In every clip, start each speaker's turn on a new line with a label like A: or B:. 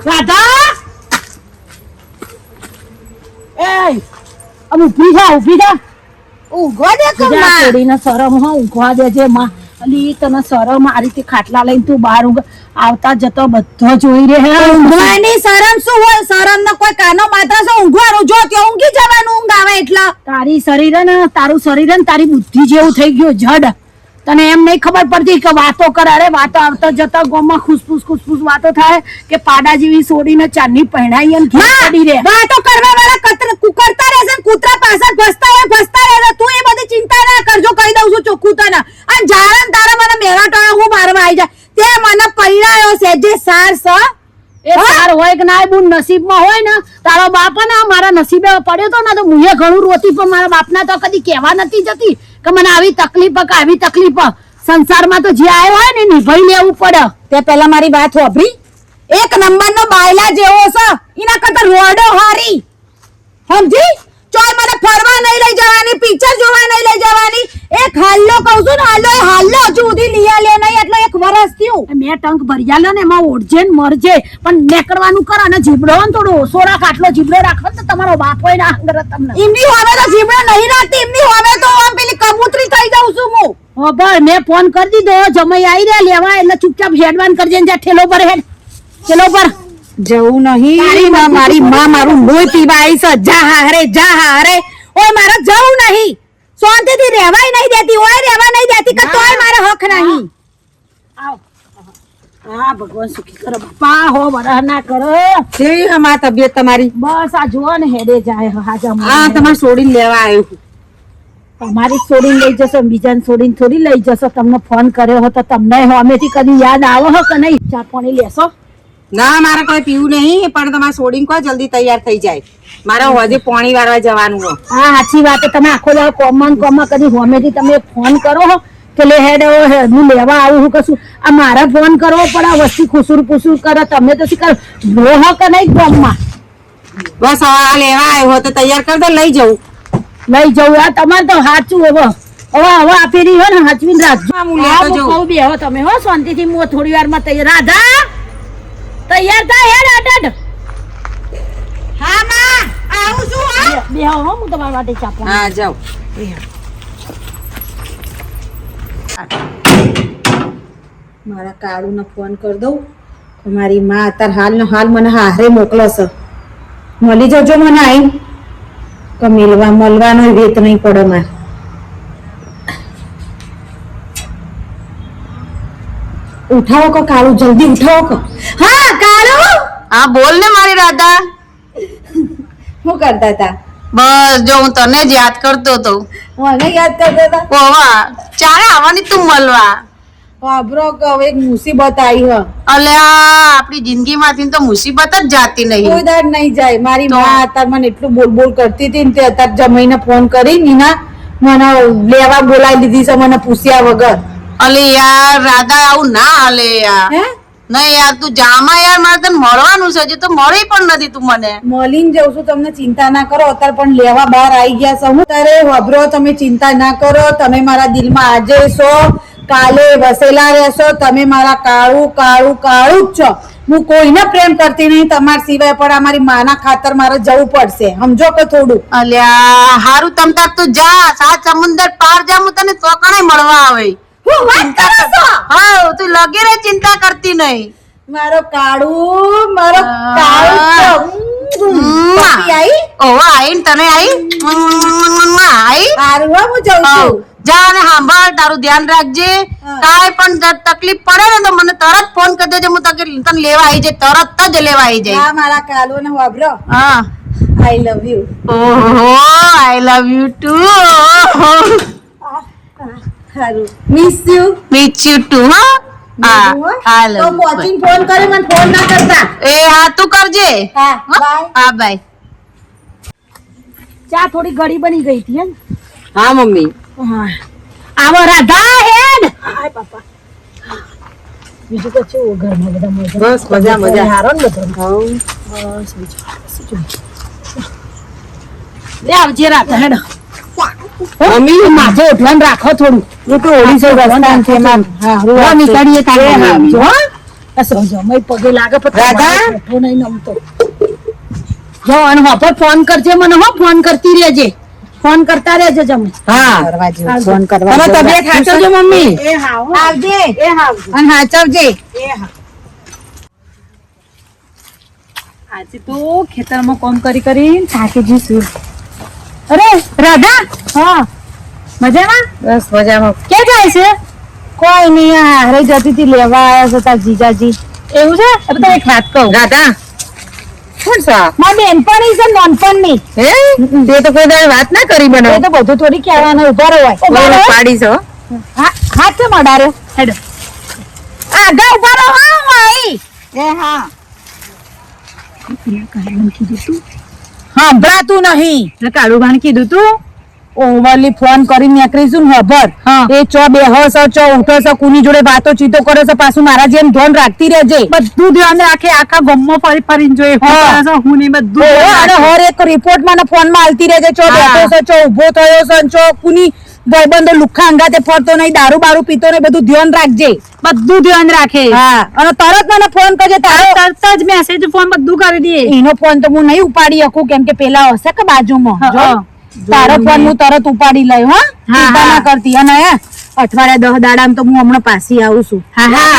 A: રાધા એ અમ ઊભી થા
B: ઊંઘો દે કમા
A: છોડીને શરમ હો ઊંઘવા દેજે માં અલી તને શરમ આ રીતે ખાટલા લઈને તું બહાર ઊંઘ આવતા જતો બધો જોઈ રહે
B: ઊંઘવાની શરમ શું હોય શરમ નો કોઈ કાનો માત્ર છે ઊંઘવાનું જો ત્યાં ઊંઘી જવાનું ઊંઘ આવે એટલે
A: તારી શરીર ને તારું શરીર ને તારી બુદ્ધિ જેવું થઈ ગયું જડ તને એમ નહીં ખબર પડતી કે વાતો કરે અરે વાતો આવતા જતા ગોમાં ખુસફુસ વાતો થાય કે પાડા જેવી સોડીને ચાંદની પહેણાઈ અને પડી રે
B: વાતો કરવા વાળા કુકરતા રહેશે કૂતરા પાછળ ફસતા રહે તું એ બધી ચિંતા ના કરજો કહી દઉં છું ચોખ્ખું તને અને જાણ તારા મને મેળા ટાણા હું મારવા આવી જાય તે મને પૈણાયો છે જે સાર સ
A: એ સાર હોય કે ના બુન નસીબમાં હોય ને તારો બાપ ને મારા નસીબે પડ્યો તો ને તો મુએ ઘણું રોતી પણ મારા બાપના તો કદી કહેવા નથી જતી કે મને આવી તકલીફ સંસારમાં તો જે આવ્યો હોય ને નિભાઈ લેવું પડે
B: તે પહેલા મારી વાત હોભરી એક નંબરનો બાયલા જેવો છે એના કરતા રોડો હારી સમજી ચોય મને ફરવા નહીં લઈ જવાની પિક્ચર જોવા નહીં લઈ જવાની એક હાલ્લો કહું છું ને હાલ્લો હજુ સુધી લીયા લે નહીં એટલે એક વર્ષ થયું
A: મેં ટંક ભર્યા લે ને એમાં ઓઢજે ને મરજે પણ નેકડવાનું કર અને જીબડો ને થોડો ઓછો રાખ આટલો જીબડો રાખો તો તમારો બાપ હોય ને આંગર તમને
B: એમની હવે તો જીબડો નહીં રાખતી એમની હવે તો આમ પેલી કબૂતરી થઈ જાઉં છું હું
A: હો ભાઈ મેં ફોન કરી દીધો જમાઈ આવી રહ્યા લેવા એટલે ચૂપચાપ હેડવાન કરજે ને ઠેલો પર હેડ ઠેલો પર
B: જવું નહીં મારી માં મારું લોહી પીવા આવી છે જા હારે ઓય મારે જવું નહીં શાંતિથી રહેવાય નહીં દેતી ઓય રહેવા નહીં દેતી કે તોય મારે હક નહીં
A: આવ હા ભગવાન સુખી કરો બાપા હો વરહ ના કરો
B: કેવી હમા તબિયત તમારી
A: બસ આ જુઓ ને હેડે જાય હાજા
B: હા તમારે છોડીને લેવા આવ્યો
A: તમારી છોડીને લઈ જશો બીજાને છોડીને થોડી લઈ જશો તમને ફોન કર્યો હતો તમને અમેથી કદી યાદ આવો હો કે નહીં ચા પાણી લેશો
B: ના મારે કોઈ પીવું નહીં પણ તમારે છોડીને કોઈ જલ્દી તૈયાર થઈ જાય મારે હજી પાણી વાળવા જવાનું હો
A: હા સાચી વાત તમે આખો દાડો કોમમાં કદી હોમેથી તમે ફોન કરો હો કે લે હેડ હું લેવા આવું હું કશું આ મારા ફોન કરવો પડે આ વસ્તી ખુસુર કરે તમે તો શી કરો હો કે નહીં કોમમાં
B: બસ હવે લેવા આવ્યો તો તૈયાર કર દો લઈ જવું
A: આ તમારે તો સાચું હવે આ ફેરી હો ને હાચવીને રાખજો કહું બે હો તમે હો શાંતિથી હું થોડી વારમાં તૈયાર રાધા તૈયાર થાય હેડ અડડ
B: હા માં આવું છું હા
A: બે હો હું તમારા માટે ચાપવા
B: હા જાવ મારા કાળુને ફોન કરી દઉં મારી માં અત્યારે હાલ મને હારે મોકલે છે મળી જજો મને આઈ કે મળવાનો વેત નહીં પડે મારે ઉઠાવો કો કાળુ જલ્દી ઉઠાવો કો હા કાળુ
C: હા બોલ ને મારી રાધા
B: શું કરતા હતા
C: બસ જો હું તને જ યાદ કરતો હતો
B: મને યાદ કરતા હતા
C: ઓવા ચાલે આવવાની તું મળવા
B: વાબરો કે હવે એક મુસીબત આવી હ
C: અલ્યા આપણી જિંદગીમાંથી તો મુસીબત જ જાતી નહીં
B: કોઈ દાડ નહીં જાય મારી માં અત્યારે મને એટલું બોલ કરતી હતી ને તે અત્યારે જમાઈને ફોન કરી નીના મને લેવા બોલાવી દીધી છે મને પૂછ્યા વગર
C: અલે યાર રાધા આવું ના હાલે યાર
B: હે
C: નહીં યાર તું જામાં યાર મારે તને મળવાનું છે હજી તો મળી પણ નથી તું મને
B: મળીને જઉં છું તમને ચિંતા ના કરો અત્યારે પણ લેવા બહાર આવી ગયા છો હું તારે વાબરો તમે ચિંતા ના કરો તમે મારા દિલમાં આજે છો કાલે વસેલા રહેશો તમે મારા કાળું જ છો હું કોઈને પ્રેમ કરતી નહીં તમારા સિવાય પણ અમારી માના ખાતર મારે જવું પડશે સમજો કે થોડું
C: અલ્યા હારું તમ તાર તું જા સાત સમુદ્ર પાર જા હું તને ચોકણે મળવા આવે
B: હું વાત કરો છો
C: હા તું લગી રે ચિંતા કરતી નહીં
B: મારો કાળું આઈ
C: ઓવા આઈ તને આઈ
B: હારું હો હું જઉં છું
C: જા અને સાંભળ તારું ધ્યાન રાખજે કાંઈ પણ તકલીફ પડે ને તો મને તરત ફોન કરી દેજે હું તને લેવા આવી જાય તરત જ લેવા આવી જાય
B: હા મારા કાળું ને વાબરો
C: હા
B: આઈ લવ યુ
C: ઓહો આઈ લવ યુ ટુ
B: હારું મિસ યુ
C: ટુ હા હા
B: તો પહોંચીને ફોન કરે મને ફોન ના કરતા
C: એ હા તું કરજે
B: હા બાય
C: હા બાય
A: ચા થોડી ગળી બની ગઈ હતી હે
B: હા મમ્મી
A: હા આવો રાધા હેડ આય બાપા બીજું તો છે ઘરમાં બધા મજા
B: બસ મજા
A: હારો ને બધો બસ બીજું લે આવજે રાધા હેડ મમ્મી માથે ઉઠવાનું રાખો થોડું હું તો ઓડી છે રસ્તાન છે માન હા રોવા નીકળીએ તારે આવજો અસર જમાઈ પગે લાગે પણ
B: રાધા?
A: તમારો બેઠો નહીં નમતો જો અને વાપર ફોન કરજે મને હો ફોન કરતી રહેજે ફોન કરતા રહેજે જમે
B: હા
A: ફોન કરવા
B: તમે
A: જેવું
B: તબિયત
A: લાગતું
B: સાચવજો
A: છે.
B: મમ્મી
A: એ હા હો.
B: આવજે
A: એ હા
B: અને સાચવજે
D: આજે તો ખેતરમાં કામ કરી થાકી જઈશું.
A: અરે રાધા
D: હા મજામાં
B: બસ મજામાં
D: ક્યાં જાય છે?
B: કોઈ નહીં આ હારે જતી હતી લેવા આવ્યા છે તાર જીજાજી
D: એવું છે? હવે તો એક વાત કહું.
B: રાધા કોણ છે આ?
A: મારી બેનપણી છે નાનપણની
B: હે તે તો કોઈ દાડે વાત ના કરી મને
A: એ તો બધું થોડી કહેવાનું ઉભા રહો
B: બરોબર પાડી છો
A: હાથ છે મડાર્યો હેડો આગળ ઉભા રહો હા માઈ
B: એ હા
A: સાંભળાતું નહીં
D: કાળુભાઈ કીધું તું
A: ઓવરલી ફોન કરી નીકળીશું ને ખબર એ ચો બેહો છો ચો ઉઠો છો કુની જોડે વાતો ચીતો કરે છે પાછું મારા જેમ ધ્યાન રાખતી રહેજે
D: બધું ધ્યાન રાખે આખા ગામમાં ફરીને જોઈએ
A: હા.
D: હું કરે છે, હું નહીં બધું ધ્યાન
A: અને
D: રાખે.
A: હર એક રિપોર્ટ માં ફોન માં આલતી રહેજે ચો
D: હા.
A: બેઠો છો ચો ઉભો થયો છે ને ચો કુની ભાઈબંધો લુખ્ખા અંગાતે ફરતો નહીં દારૂ બારૂ પીતો નહીં બધું ધ્યાન રાખજે
D: બધું ધ્યાન રાખે
A: હા અને તરત મને ફોન કરજે તારો
D: તરત જ મેસેજ ફોન બધું કરી દે.
A: એનો ફોન તો હું નહીં ઉપાડી શકું કેમ કે પેલા હશે કે બાજુમાં
D: હા,
A: જો
D: હા.
A: તારો ફોન હું તરત ઉપાડી લઈ હા ચિંતા ના કરતી અને હે અઠવાડિયા 10 દાડામાં તો હું હમણાં પાછી આવું છું
D: હા હા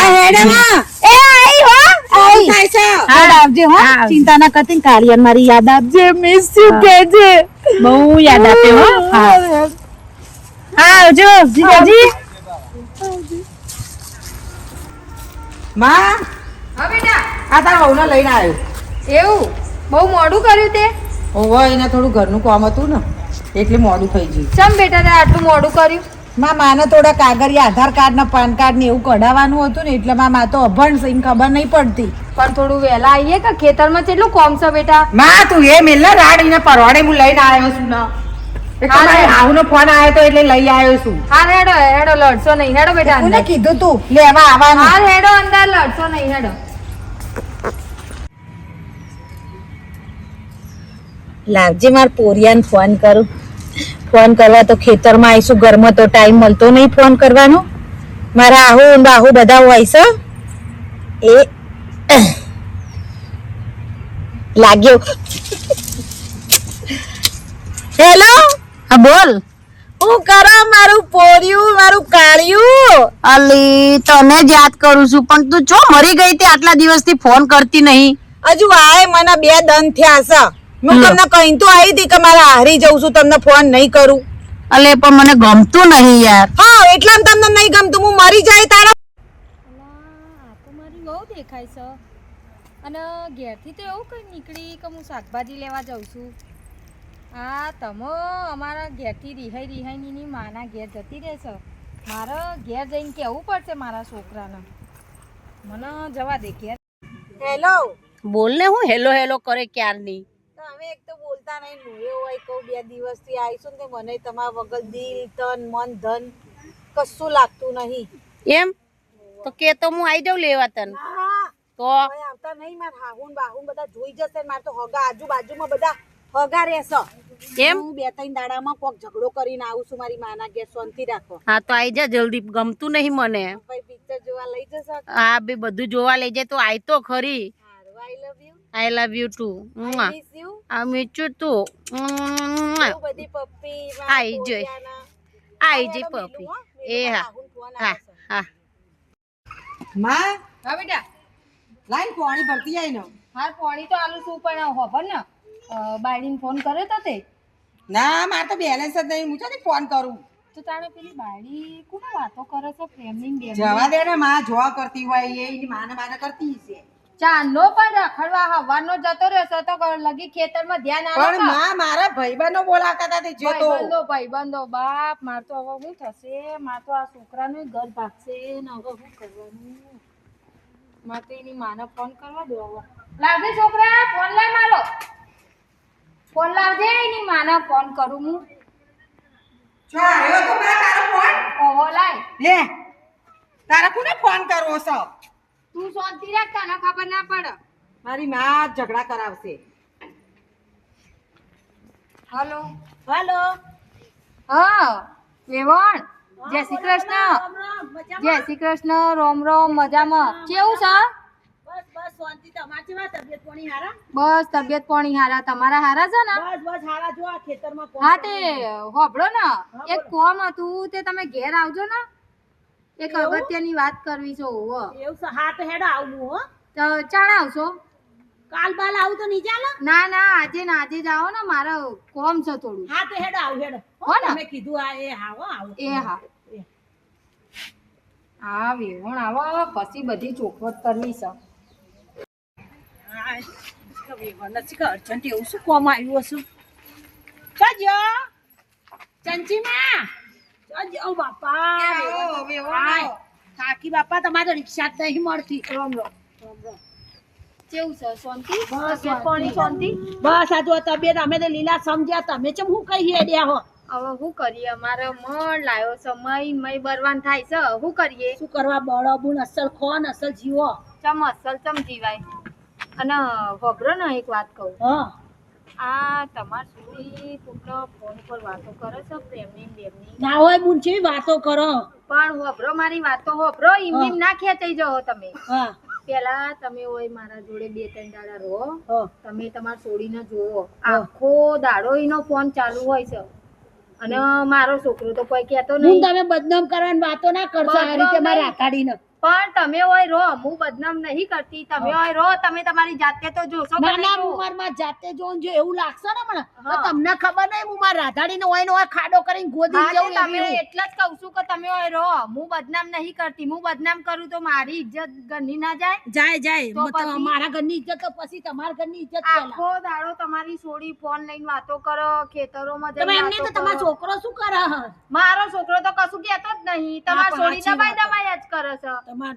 A: એ આઈ હો આઈ હેડ આવજે હો
D: હા.
A: ચિંતા ના કરતી કાલિયન મારી યાદ આપજે મિસ યુ કેજે
D: બહુ યાદ આપે હો.
A: હા
D: હા આવજો જીજાજી.
B: માં
E: હા બેટા
B: આ તારા વહુને લઈને આવ્યો
E: એવું બહુ મોડું કર્યું તે
B: ઓહો એને થોડું ઘરનું કામ હતું ને એટલે મોડું થઈ ગયું
E: ચમ બેટા તે આટલું મોડું કર્યું
B: માને થોડા કાગળિયા આધાર કાર્ડ ને પાન કાર્ડ ને એવું કઢાવવાનું હતું ને એટલે મા તો અભણ છે એને ખબર નહીં પડતી
E: પણ થોડું વહેલા આવીએ કે ખેતરમાં કેટલું કોમ છે બેટા
B: માં તું એ મેલના રાડ એને પરવાડે હું લઈને આવ્યો છું ને એ તમારે હાવનો ફોન આવ્યો તો એટલે લઈ આવ્યો છું
E: હા હેડો હેડો લડશો નહીં હેડો બેટા
B: કોને
E: અંદર
B: કીધું તું લેવા આવવાનું
E: હા હેડો અંદર લડશો નહીં હેડો
A: લાવજે માર પોરિયાને ફોન કરું ફોન કરવા તો ખેતરમાં આવીશું ઘરમાં તો ટાઈમ મળતો નહીં ફોન કરવાનો મારા આહુ ને બાહુ બધા હોય છે એ લાગ્યો હેલો
C: હા બોલ.
A: હું કરો મારું પોરિયું મારું કાળિયું
C: અલી તને જ યાદ કરું છું પણ તું ચો મરી ગઈ તે આટલા દિવસથી ફોન કરતી નહીં.
A: હજુ આય મને 2 દન થયા છે હું તમને કહી તો આવી હતી કે મારે હારી જઉં છું તમને ફોન નહીં કરું
C: અલે પણ મને ગમતું નહીં યાર.
A: હા એટલા તમને નહીં ગમતું હું મરી જાય તારા
E: તો મારી બહુ દેખાય છે અને ઘેરથી તો એવું કઈ નીકળી કે હું શાકભાજી લેવા જાઉં છું આ તમો અમારા ઘેરથી રિહાઈ માના ઘેર જતી રહેશે મારે ઘેર જઈને કહેવું પડશે મારા છોકરાને મને જવા દે ઘેર
A: હેલો
C: બોલ ને હું હેલો હેલો કરે ક્યારની.
A: તમે એક તો બોલતા નહીં હું એવું હોય કહું 2 દિવસથી આવીશું ને મને તમારા વગર દિલ તન મન ધન કશું લાગતું નહીં
C: એમ તો કે તો હું આવી જાઉં લેવા તને. તો
A: હવે આવતા નહીં માર હાહુન બાહુન બધા જોઈ જશે માર તો હગા આજુબાજુમાં બધા હગા રહેશે
C: એમ
A: હું 2-3 દાડામાં કોક ઝઘડો કરીને આવું છું મારી માના ઘેર શાંતિ રાખો
C: હા તો આવી જા જલ્દી ગમતું નહીં મને.
A: ભાઈ પિક્ચર જોવા લઈ જશો
C: હા બે બધું જોવા લઈ જાય તો આય તો ખરી.
A: I love you
C: I love you too.
A: I miss you
C: આ મીચું તું
A: બધી પપ્પી
C: આઈ જોઈ આઈ જઈ પપી એ હા હા હા
B: માં
E: હા બેટા
B: લાઈન પાણી ભરતી જાય ને
E: હા પાણી તો આલું છું પણ ખબર ને બાયડીને ફોન કર્યો તો તે
B: ના મારે તો બેલેન્સ જ નહીં હું ચાલે ફોન કરું
E: તો તાણે પેલી બાયડી કોને વાતો કરે છે ફેમિલી
B: જવા દે ને માં જોવા કરતી હોય એની માને કરતી છે
E: ચાંદનો પણ રખડવા હવાનો જતો રહેશે તો લગી ખેતરમાં ધ્યાન
B: પણ
E: આવે
B: માં મારા ભાઈબંધો બોલાવતા હતા તે જોતો
E: ભાઈબંધો બાપ માર તો હવે શું થશે માર તો આ છોકરાનું ઘર ભાગશે ને હવે શું કરવાનું માર તો એની માને ફોન કરવા દો હવે લાવજે છોકરા ફોન લાય મારો ફોન લાવજે એની માને ફોન કરું હું
B: જો આવ્યો તો માં તારો ફોન
E: ઓહો લાય
B: લે તારા કોને ફોન કરવો છે
E: તું શાંતિ રાખ તને ખબર ના પડે
B: મારી માં ઝઘડા કરાવશે
E: હલો
A: હેલો
E: હા વેવણ જય શ્રી કૃષ્ણ જય શ્રી કૃષ્ણ રોમ રોમ મજામાં કેવું છે
A: શાંતિ તમાર કેવા તબિયત પાણી હારા?
E: બસ તબિયત પાણી હારા, તમારા હારા છે ને?
A: બસ હારા જો આ ખેતરમાં કોણ
E: હા તે હોભળો ને, એક કોમ હતું તે તમે ઘેર આવજો ને, એક અગત્યની વાત કરવી છે. હોવો
A: એવું છે? હા તો હેડો આવું હો.
E: તો ચાણ આવશો?
A: કાલ બાલ આવું તો નહીં ચાલે?
E: ના ના, આજે ને આજે જ આવો ને, મારે કોમ છે થોડું.
A: હા તો હેડો આવું હેડો
E: હો ને?
A: તમે કીધું આ એ હા હો આવું.
E: એ હા હા, વેવણ આવો પછી બધી ચોખવટ કરવી છે.
A: નથી કે અર્જન્ટ એવું શું કોમ આવ્યું હશું? ચાજો ચંચીમાં ચાજો બાપા. હાય. કાકી બાપા તમારે રિક્ષા જ નહીં મળતી.
E: કેવું છે? શાંતિ? તબિયત પાણી શાંતિ?
A: બસ આ જો તબિયત અમે તો લીલા સમજ્યા, તમે ચમ હું કઈ હેડ્યા હો?
E: હવે શું કરીએ, અમારે મન લાયો સમય બરવાન થાય છે. શું કરીએ?
A: શું કરવા બળબુન અસલ ખો ને અસલ જીવો.
E: ચમ અસલ ચમ જીવાય. અને ખબરો ને એક વાત કહું,
A: હા
E: આ તમાર સુધી કોકનો ફોન પર વાતો કરે છે પ્રેમની બેમની,
A: ના હોય બુન કેવી વાતો કરો.
E: પણ હોભરો મારી વાતો હોભરો, એમ ના ખેંચાઈ જાઓ તમે.
A: હા
E: પેલા તમે હોય મારા જોડે 2-3 દાડા રહો,
A: હા
E: તમે તમાર છોડીને જોવો, આખો દાડો એનો ફોન ચાલુ હોય છે. અને મારો છોકરો તો કોઈ કહેતો
A: બુન
E: નહીં,
A: તમે બદનામ કરવાની વાતો ના કરશો આ રીતે મારા આકાડીને.
E: પણ તમે હોય રહો, હું બદનામ નહીં કરતી. તમે હોય રહો, તમે તમારી જાતે તો જોશો કે
A: નાના
E: નહીં જોવો?
A: ઉંમરમાં જાતે જોન જો એવું લાગશે ને મને તો તમને ખબર નહીં હું મારા રાધાડીને હોય ને હોય ખાડો કરીને ગોદી
E: હા, તે
A: જવું
E: તમે
A: એવી.
E: એટલે જ કહું છું કે તમે હોય રહો, હું બદનામ નહીં કરતી. હું બદનામ કરું તો મારી ઇજ્જત ગની ના જાય.
A: જાય જાય
E: તો
A: મતલબ
E: પછી?
A: મારા ઘરની ઇજ્જત તો પછી તમારા ઘરની ઇજ્જત પહેલા.
E: આખો દાડો તમારી છોડી ફોન લઈને વાતો કરો, ખેતરોમાં
A: તમે
E: જઈને
A: એમને તો
E: વાતો
A: તમારો
E: કરો.
A: છોકરો શું કરે હ?
E: મારો છોકરો તો કશું કહેતો જ નહીં, તમારી
A: પણ
E: છોડી
A: સાચી
E: દબાઈ
A: વાત.
E: દબાઈ જ કરે છે.
A: તમાર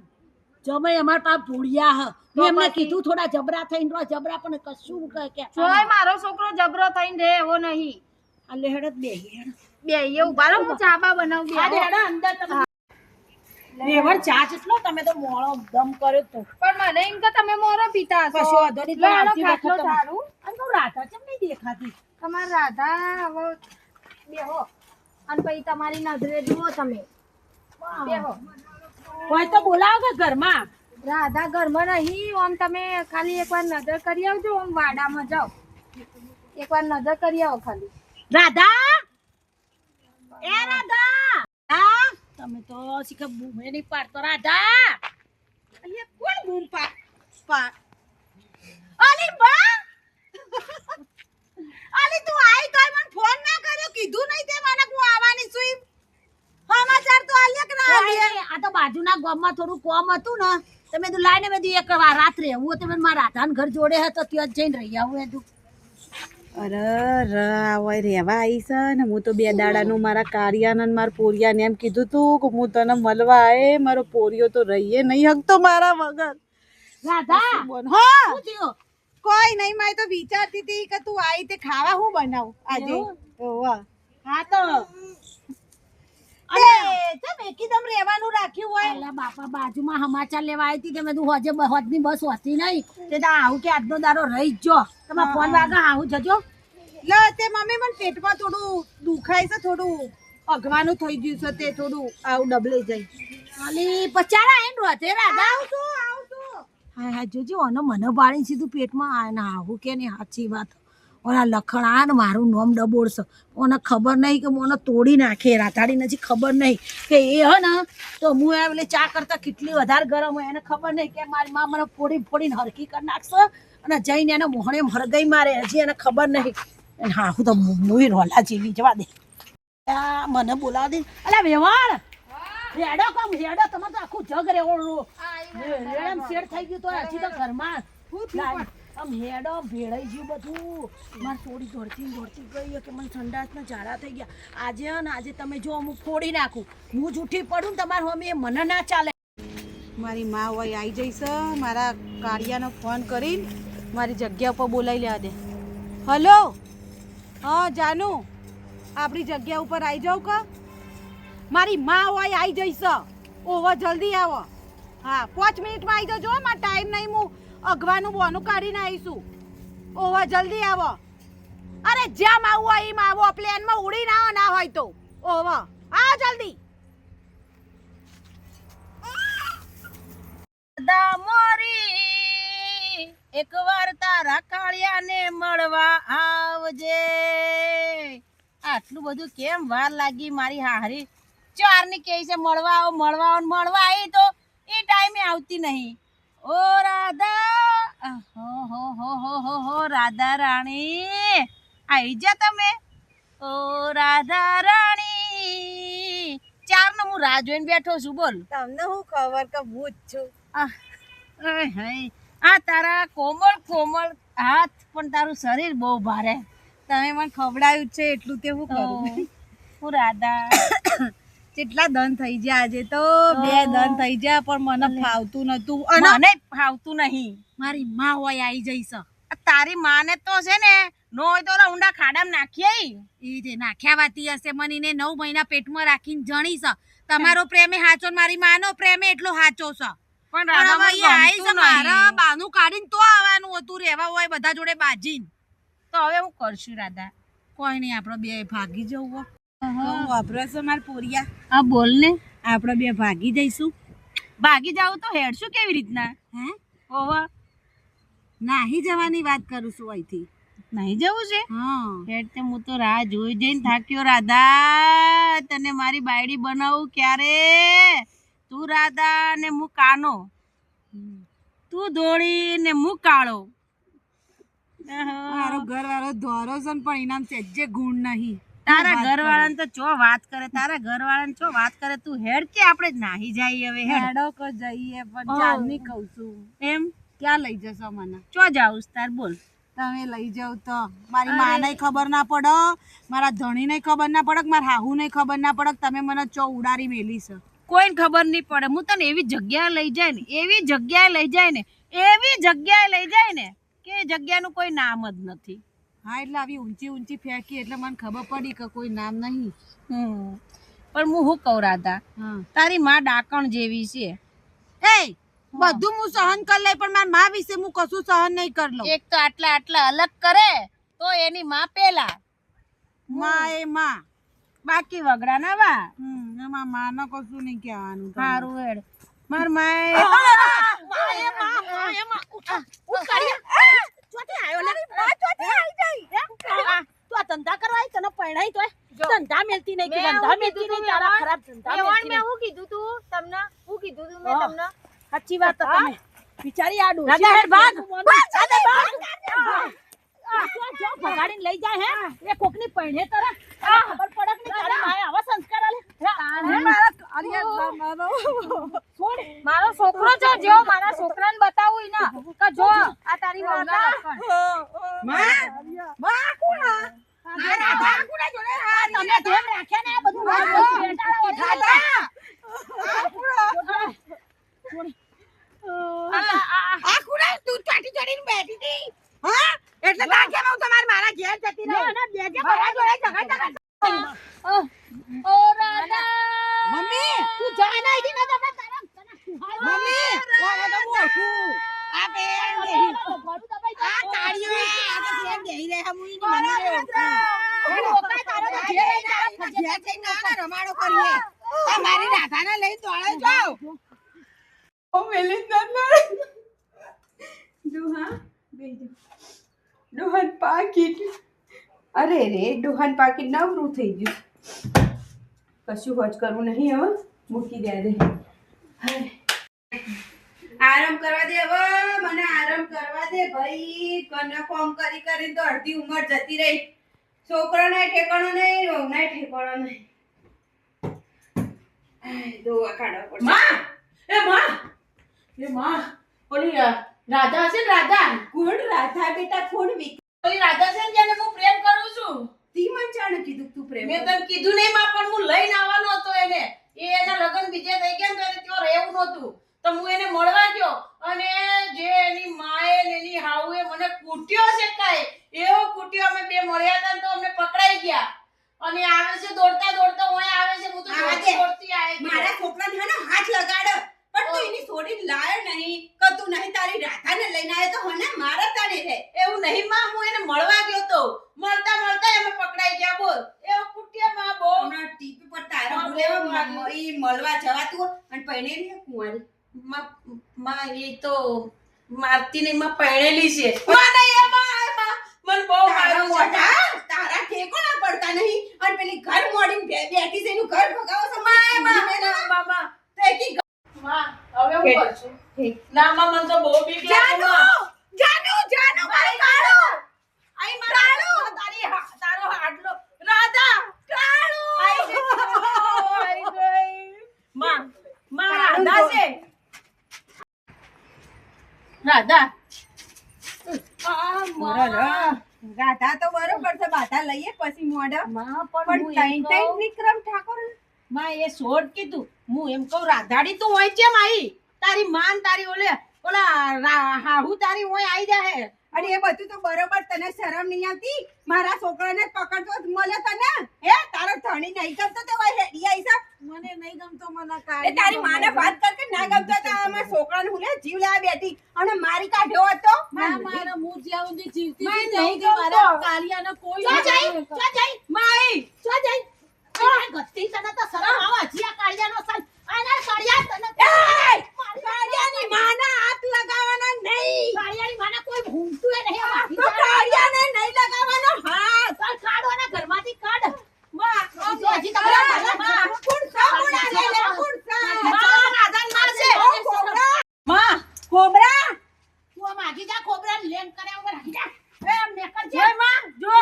A: જમે અમાર પા ભૂળિયા હ
E: તો
A: મેં એમને
E: પછી?
A: કીધું થોડા જબરા થઈને રહો જબરા પણ કશું કે
E: જોય મારો છોકરો જબરો થઈને રહે એવો નહીં.
A: આ લેહડત બેહી હેડ.
E: બે એ ઉભા રહો, હું ચાબા બનાવું.
A: આ
E: બે
A: લેહડ અંદર તમે લેવડ ચા જેટલો તમે તો મોળો દમ કર્યો તો
E: પણ મને એમ કે તમે મોરો પીતા હશો.
A: કશો વાંધો નહીં, પણ
E: લો,
A: આવતી
E: ખાટલો
A: વખત
E: સારું.
A: અને તો રાધા ચમ નહીં દેખાતી.
E: તમારી રાધા હવે બેહો, અને પછી તમારી નજરે જુઓ તમે. બેહો.
A: હોય તો બોલાવો કે ઘરમાં.
E: રાધા ઘરમાં નહીં, આમ તમે ખાલી એકવાર નજર કરી આવજો, આમ વાડામાં જાઓ, એકવાર નજર કરી આવો ખાલી.
A: રાધા એ રાધા હા તમે તો શીખર બૂમે નહીં પાડતો. રાધા અહીંયા કોણ બૂમ પાડ અલી બા અલી તું આઈ તોય મને ફોન ના કર્યો, કીધું નહીં તે મને હું આવવાની છું એમ. સમાચાર તો આલ્યા કે ના આલ્યા? આ તો બાજુના ગામમાં થોડું કોમ હતું ને તમે તો લાઈને મેં એક વાર રાત રહેવું હતું, મારા રાધાન ઘર જોડે હતો ત્યાં જ જઈને રહી આવું હતું.
B: અરે હોય રહેવા આવી છે ને હું તો 2 દાડાનું મારા કારિયાને ને મારા પોરિયાને એમ કીધું તું કે હું તને મળવા આયે, મારો પોરિયો તો રહીએ નહીં હકતો મારા વગર.
A: રાધા
B: હા
A: શું થયું?
B: કોઈ નહીં, મેં તો વિચારતી હતી કે તું આવી તે ખાવા હું બનાવું આજે. ઓવા
A: હા તો
B: અરે ચમ એકદમ રહેવાનું રાખ્યું હોય.
A: પેલા બાપા બાજુમાં સમાચાર લેવા આવી હતી કે મેં કીધું હોજે હોજની બસ હોતી નહીં તે તો આવું કે આજનો દાડો રહી જ જો તમારે ફોન વાગે આવું જજો.
B: લે તે મમ્મી મને પેટમાં થોડું દુખાય છે, થોડું અગવાનું થઈ ગયું છે, તે થોડું આવું ડબલે જાય.
A: ખાલી પચારા આવીને રોતે રાધા હા હા જોજો અને મને બાળી સીધું પેટમાં આવે ને આવું કે ને સાચી વાત. ઓલા લખણા ને મારું નોમ ડબોળશે, મને ખબર નહીં કે મને તોડી નાખે રાધાડી નથી ખબર નહીં કે એ હ ને તો હું એટલે ચા કરતા કેટલી વધારે ગરમ હોય એને ખબર નહીં કે મારી માં મને ફોડીને હરકી કરી નાખશે અને જઈને એને મોહણે હરગાઈ મારે હજી એને ખબર નહીં. હા હું તો મૂવી રોલા જેવી જવા દે આ મને બોલાવા દે. અલા વેવાણ રેડો કમ રેડો તમે તો આખું જગ રેવડો રેડમ શેડ થઈ ગયું તો હજી તો ઘરમાં આમ હેડો ભેળાઈ ગયું બધું. મારે થોડી દોડતી ગઈ કે મને ઠંડાસના ઝાડા થઈ ગયા. આજે ને આજે તમે જો હું ફોડી નાખું, હું જૂઠી પડું ને તમારે મમ્મી એ મને ના ચાલે.
B: મારી માં હોય આવી જઈશ, મારા કાળિયાનો ફોન કરીને મારી જગ્યા ઉપર બોલાવી લેવા દે. હલો હા જાનુ આપણી જગ્યા ઉપર આવી જાઉં કે? મારી માં હોય આવી જઈશ. ઓવો જલ્દી આવો. હા 5 મિનિટમાં આવી જજો, મારો ટાઈમ નહીં, હું અગવાનું બોનું કાઢીને આવીશું. ઓવો જલ્દી આવો. અરે જેમ આવું હોય એમ આવો, પ્લેનમાં ઉડીને આવો ના હોય તો. ઓવો આવો જલ્દી.
E: મોરી
C: એકવાર તારા કાળિયાને મળવા આવજે. આટલું બધું કેમ વાર લાગી મારી હારી ચારની કહે છે મળવા આવો મળવા આવો મળવા આવી તો એ ટાઈમે આવતી નહીં. ઓ રાધા હો રાધા રાણી આવી જા તમે. ઓ રાધા રાણી ચારનો હું રાહ જોઈને બેઠો છું. બોલ
B: તમને હું ખબર કે હું જ છું.
C: આ તારા કોમળ કોમળ હાથ પણ તારું શરીર બહુ ભારે.
B: તમે મને ખવડાવ્યું છે એટલું તે હું કરું.
C: હું રાધા
B: કેટલા દન થઈ ગયા આજે તો 2 દન થઈ ગયા પણ મને ફાવતું નતું.
C: મને ફાવતું નહીં.
B: મારી માં હોય આવી જઈશ.
C: તારી માને તો છે ને નો હોય તો ઓલા ઊંડા ખાડામાં નાખીએ.
B: એ જે નાખ્યા વાતી હશે મને 9 મહિના પેટમાં રાખીને જણીશ. તમારો પ્રેમ એ હાચો ને મારી માનો પ્રેમ એટલો હાચો છે.
C: પણ
B: પણ હવે
C: રાધા
B: અહીંયા આવીશ મારા બાનું કાઢીને તો આવવાનું હતું રહેવા હોય બધા જોડે બાજીને.
C: તો હવે હું કરશું રાધા.
B: કોઈ નહીં આપણે 2 ભાગી જવું. વાપરશો મારા પોરિયા.
C: હા બોલ ને.
B: આપણે 2 ભાગી જઈશું.
C: ભાગી જાવ તો હેડશું કેવી રીતના?
B: હે
C: ઓવા
B: નાહી જવાની વાત કરું છું અહીંથી.
C: નહીં જવું છે?
B: હા
C: હેડ તે હું તો રાહ જોઈ જઈને થાક્યો રાધા. તને મારી બાયડી બનાવું ક્યારે? તું રાધા ને હું કાનો, તું ધોળી ને હું કાળો.
B: મારો ઘરવાળો ધોરો છે ને પણ એનામ સેજે ગુણ નહીં.
C: તારા ઘરવાળાને તો ચો વાત કરે, તારા ઘરવાળાને ચો વાત કરે. તું હેડ કે આપણે નાહી જઈએ હવે. હેડ
B: હેડો કો જઈએ પણ ચાંદની કહું છું.
C: એમ
B: ક્યાં લઈ જશો મને?
C: ચો જાઉં તાર બોલ.
B: તમે લઈ જાવ તો મારી માને ખબર ના પડે, મારા ધણીને ખબર ના પડે, મારા હાહુને ખબર ના પડે તમે મને ચો ઉડારી મેલી છે.
C: કોઈને ખબર નહીં પડે. હું તને એવી જગ્યાએ લઈ જાય ને, એવી જગ્યાએ લઈ જાય ને, એવી જગ્યાએ લઈ જાય ને કે જગ્યાનું કોઈ નામ જ નથી.
B: હા એટલે આવી ઊંચી ફેંકી એટલે મને ખબર પડી કે કોઈ નામ નહીં.
C: પણ હું શું કહું રાધા,
B: હા
C: તારી માં ડાકણ જેવી છે.
B: એ બધું હું સહન કરી લઈ પણ મારી મા વિશે હું કશું સહન નહીં કરી લઉં.
C: એક તો આટલા આટલા અલગ કરે તો એની માં પેલા
B: મા એ મા
C: બાકી વગડા ના વા.
B: એમાં માનો કશું નહીં કહેવાનું.
C: સારું હેડ માર માય
A: ધંધા કરવા તને પરણાઈ તો ધંધા મેલતી નહીં કે ધંધા મેલતી નહીં. તારા ખરાબ ધંધા મેલતી નહીં.
E: હું કીધું તું તમને? હું કીધું તું મેં તમને?
A: સાચી વાત તો તમે બિચારી આ ડોશી
B: રાધા હેડ ભાગ.
A: ભગાડીને લઈ જાય હે એ કોકની પરણે તરફ ખબર પડક ની તારી માએ આવા સંસ્કાર આલે.
E: મારો છોકરો જો જો મારા છોકરાને બતાવું ને કે જો આ તારી વહુના લક્ષણ.
A: તમે જેમ રાખ્યા ને એ બધું
B: એટલે તાકે હું તમાર મારા ઘેર જતી રહી.
A: ઓ રાધા
B: મમ્મી
A: તું જા ના ઈડી ના તમે તારા
B: મમ્મી ઓને તો મોખું આ બેન દેહી
A: ઘોડું દબાઈ
B: આ તાળીઓ આ તો બેન દેહી રે હમુઈ ની મને રે
A: ઓકાય તારો તો ઘેર આઈ જા
B: ઘેર જઈને ના રમાડો કરીએ. આ મારી રાધાને લઈ દોડે જાવ. ઓ મેલી નન્ના
F: ડોહા બેજો ડોહન પાકીટ. અરે રે ડોહન પાકીટ નવરું થઈ ગયું. કશું હોજ કરવું નહીં હવે મૂકી દે દે. આરામ કરવા દે હવે મને આરામ કરવા દે ભાઈ. કને કોમ કરી કરીને તો અડધી ઉંમર જતી રહી. છોકરાને ઠેકાણો નહીં, વહુને ઠેકાણો નહીં. દોવા કાઢવા પડશે.
C: માં એ માં ઓલી રાધા છે ને રાધા,
F: કોણ રાધા બેટા? કોણ વીક?
C: ઓલી રાધા છે ને જેને હું પ્રેમ કરું છું.
F: તી મને જાણે કીધું તું પ્રેમ
C: મેં તને કીધું નહીં માં, પણ હું લઈને આવવાનો હતો એને. એના લગ્ન બીજે થઈ ગયા ને તો એને ત્યાં રહેવું નહોતું તો હું એને મળવા ગયો અને જે એની માએ ને એની હાઉએ મને કૂટ્યો છે કાંઈ એવો કૂટ્યો. અમે બે મળ્યા હતા ને તો અમને પકડાઈ ગયા અને આવે છે દોડતા દોડતા ઓય આવે છે. હું તો દોડતી દોડતી આવી ગઈ.
F: મારા છોકરાને હે ને હાથ લગાડો પણ તું એની છોડીને લાયો નહીં કે તું નહીં તારી રાધાને લઈને આવ્યો તો હને મારા તાને રે.
C: એવું નહીં માં, હું એને મળવા ગયો તો મળતા મળતા અમે પકડાઈ ગયા. બોલ એવો કૂટ્યા માં બહુ.
F: હમણાં ટીપી પર તારા બોલેવા ઈ મળવા જવાતું અને પૈણે રે કુંવારી.
C: માં એ તો મારતી નહીં માં પરણેલી છે મને મને બહુ માર્યું છે
F: તારા ઠેકો ના પડતા નહીં અને પેલી ઘર મોડી બેઠી છે એનું ઘર ભગાવો છો
C: મામા તેકી માં હવે હું કરશું ના માં મને તો બહુ બીક લાગે
F: જાનુ મારી કાળો
C: આઈ મારો તારો હાડલો રાધા કાળો આઈ ગઈ માં રાધા છે રાધા
F: રાધા તો બરોબર છે બાધા લઈએ પછી મોઢા
C: માં
F: પણ
C: પણ
F: તૈન વિક્રમ ઠાકોર
C: માં એ છોડ કીધું હું એમ કહું રાધાડી તું હોય કેમ આવી તારી માન તારી ઓલા હાહુ તારી હોય આવી જાય
F: અને એ બધું તો બરોબર તને શરમ નહીં આવતી મારા છોકરાને પકડતો જ મળે તને હે તારો ધણી નહીં ગમતો તો ભાઈ હેડી આઈ છે
B: મને નહીં ગમતો મને
F: એ તારી માને વાત કર કે ના ગમતો તો અમાર છોકરાને હું લે જીવ લેવા બેઠી અને મારી કાઢ્યો હતો
B: મારા હું જ્યાં સુધી જીવતી
C: મારે
B: હતી ત્યાં
C: નહીં
B: સુધી મારા
C: ગમતો.
B: કાલિયાનો કોઈ
C: ચો જઈ
B: નહીં
C: ચો જઈ માઈ ચો જઈ ગત્તી તને તો શરમ આવા જીયા કાળિયાનો સન આના કાળિયા તને
F: કાળિયાની માના હાથ લગાવવાના નહીં
C: કાળિયાની માના કોઈ ભૂંડતું એ નહીં આવા
F: તો કાળિયાને નહીં લગાવવાનો હાથ
C: ચાલ કાઢો ને ઘરમાંથી કાઢ માં હજી તો
F: કોણ સામુડા લે લે કોણ
C: રાધા મારશે માં
F: કોબરા
C: તું આમ આગી જા કોબરાને લેન કરે વગર આગી જા એ મેકર છે માં જો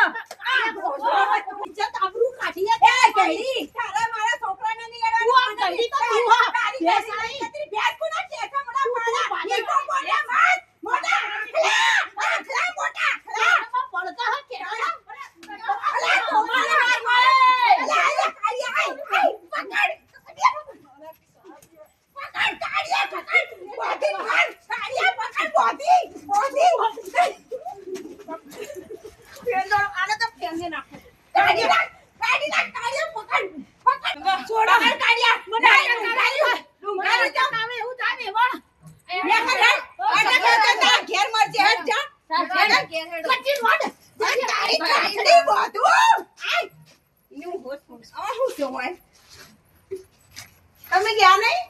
C: ઇજ્જત આબરૂ કાઢી
F: એ ગઈડી તારા મારા છોકરાને નહીં
C: તું
F: લડવાનું
C: આ ગઈડી તો તું આ
F: તારી
C: બેસાડી.
F: બેસાડી બેસ કોના ટેકા મોડા પાડા
C: પાડા.
F: એ તો મોડા માર મોટા ખલા મોટા ખલા
C: પડકા હે કે
F: અલા તો મારા માર અલા કાળિયા આઈ પકડ કાળિયા પકડ બોધી માર કાળિયા પકડ બોધી
C: પેલો આને તો ફેંગે નાખો
F: કાળિયા કાળિયા પકડ છોડો કાળિયા મને કાળિયા ડુંગારો જાવ
C: આવે એવું જાને વણ
F: મે કરે અટક ઘેર મરજે હટ જા
C: કચી વડ
F: તારી કાળડી બોધું આય નું હોત આ હું જોવાય તમે ગયા નહીં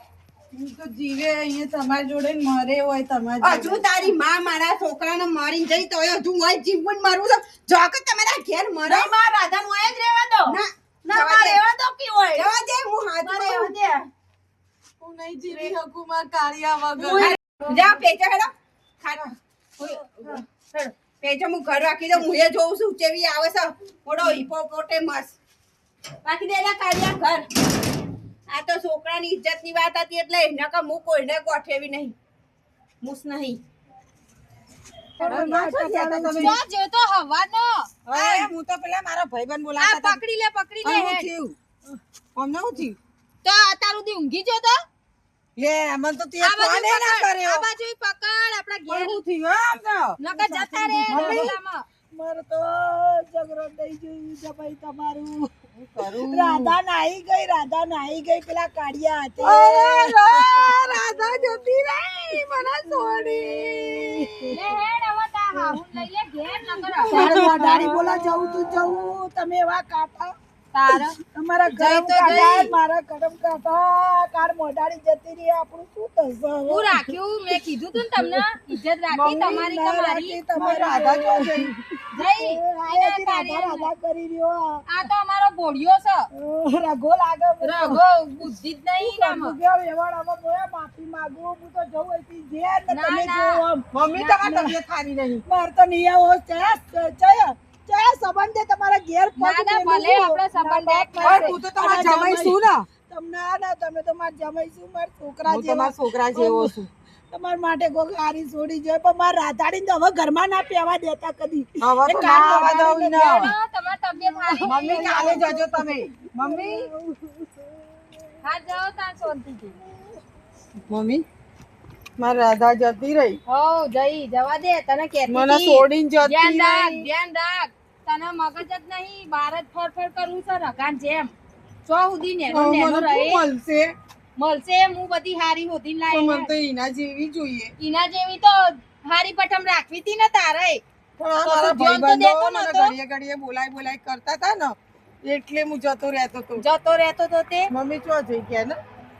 B: હું તો જીવે અહીંયા તમારી જોડે ને મરે હોય તમારી
F: હજુ તારી માં મારા છોકરાને મારી જઈ તો હજુ હું જીવન મારું છું જો કે તમારા ઘેર મરે
C: નહીં માં રાધા નું જ રહેવા દો
F: ના
C: ના માં રહેવા દો કી હોય
F: જવા દે હું હાથ
C: માં રહેવા દે
B: હું નહીં જીવી શકું મારા કાળિયા વગર
F: જા પેચા હેડો ખાટ પેચા હું ઘર રાખી દઉં હું એ જોઉં છું કેવી આવે છે મોડો હિપોપોટેમસ રાખી દેલા કાઢ્યા ઘર આ તો છોકરાની ઇજ્જતની વાત હતી એટલે નકર હું કોઈને ગોઠેવી નહીં મૂસ નહીં
E: જો જો તો હવાનો
F: હું તો પેલા મારો ભાઈબંધ
E: આ
F: બોલાવતા
E: પકડી લે હેડ.
F: અમને શું થયું
E: તો અત્યાર સુધી ઊંઘી જો તો
F: લે અમને તો તે
E: આ બાજુ
F: કોને ના
E: પકડ,
F: કર્યો
E: આ બાજુ પકડ આપણા ઘેર
F: શું થયું આમ તો
E: નકર જતા રે ડોલામાં.
B: મારે તો ઝઘડો થઈ ગયું જમાઈ તમારું રાધા નાઈ ગઈ પેલા કાળિયા હાથે
F: રાધા જતી રહી મને છોડી
E: લે હેડ હવે તા હાહુન લઈ લે ઘેર નકર
B: તારે મોઢાડી બોલા જવું તમે એવા કાઢા
E: તાર
B: તમારા ગરમ
E: તો જઈ.
B: કાઢા મારા ગરમ કાઢા કાર મોઢાડી જતી રહી આપણું શું થશે હવે?
E: હું રાખ્યું મેં કીધું તું ને તમને ઇજ્જત રાખી તમારી
B: ના
E: તમારી
B: રાખી, તમારી રાધા જો જઈ.
E: જઈ
B: આયાથી રાધા કરી રહ્યો
E: આ તો અમારો ભોળિયો છે
B: રઘો લાગે
E: રઘો બુદ્ધિ જ નહીં નામ
B: માફી માંગુ હું તો જવું હતી ઘેર ને
E: ના,
B: તમે
E: ના.
B: જોવો આમ.
F: મમ્મી તમારી તબિયત સારી નહીં
B: માર તો નહીં આવો ચયા સંબંધે તમારા ઘેર પગ
E: ના ના ભલે આપણો સંબંધ એક
F: પણ હું તો તમારા જમાઈ છું ને
B: તમને ના તમે તો મારા જમાઈ છું મારા છોકરા
F: હું
B: જેવા
F: તમારા છોકરા જેવો છું
B: તમારા માટે કોઈ હારી છોડી જાય પણ મારા રાધાડી તો હવે ઘરમાં ના પહેવા દેતા કદી
F: હવે તો
B: એ
F: ના
B: કાન
F: આવવા દઉં
B: મોઢાડીને
F: ને.
B: બેન.
E: તમારી તબિયત સારી
F: મમ્મી કાલે જજો તમે મમ્મી
E: હા જાઓ તાર શાંતિથી
F: મમ્મી મારી રાધા જતી રહી
E: હો જઈ જવા દે તને કહેતી
F: મને
E: હતી.
F: છોડીને જતી
E: ધ્યાન રાખ
F: રહી.
E: ધ્યાન રાખ તને મગજ જ નહીં બહાર જ ફરફર કરવું છે રગાન જેમ ચો સુધી નેનો
F: હવે
E: નેનો
F: મને
E: રહે
F: શું મળશે
E: મળશે હું બધી હારી હોતી
F: તો મને
E: લાઈ
F: તો એના જેવી જોઈએ
E: ઈના જેવી તો હારી પઠમ રાખવી હતી ને તારે
F: પણ આ
E: તો
F: મારા
E: તું ધ્યાન તો
F: ભાઈબંધો
E: દેતો
F: મને
E: નહોતો.
F: ઘડીએ ઘડીએ બોલાય કરતા હતા ને એટલે હું જતો રહેતો હતો
E: જતો રહેતો તો તે
F: મમ્મી ચો જઈ ગયા ને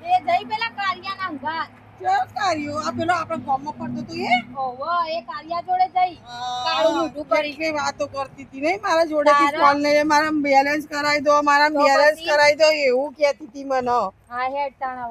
E: એ જઈ પેલા કાળિયાના અંગાત
F: ચલ કાર્યો આ પેલો આપણે ગામમાં પડતો તો એ
E: ઓવો એ કાળિયા જોડે જઈ કાળું મોઢું કરી
F: કે વાતો કરતી હતી નહીં મારા જોડેથી
E: તારા-
F: ફોન લઈને મારા બેલેન્સ કરાવી દો મારા
E: તો
F: બેલેન્સ
E: પછી?
F: કરાવી દો એવું કહેતી હતી મને
E: હા હેડ તાણા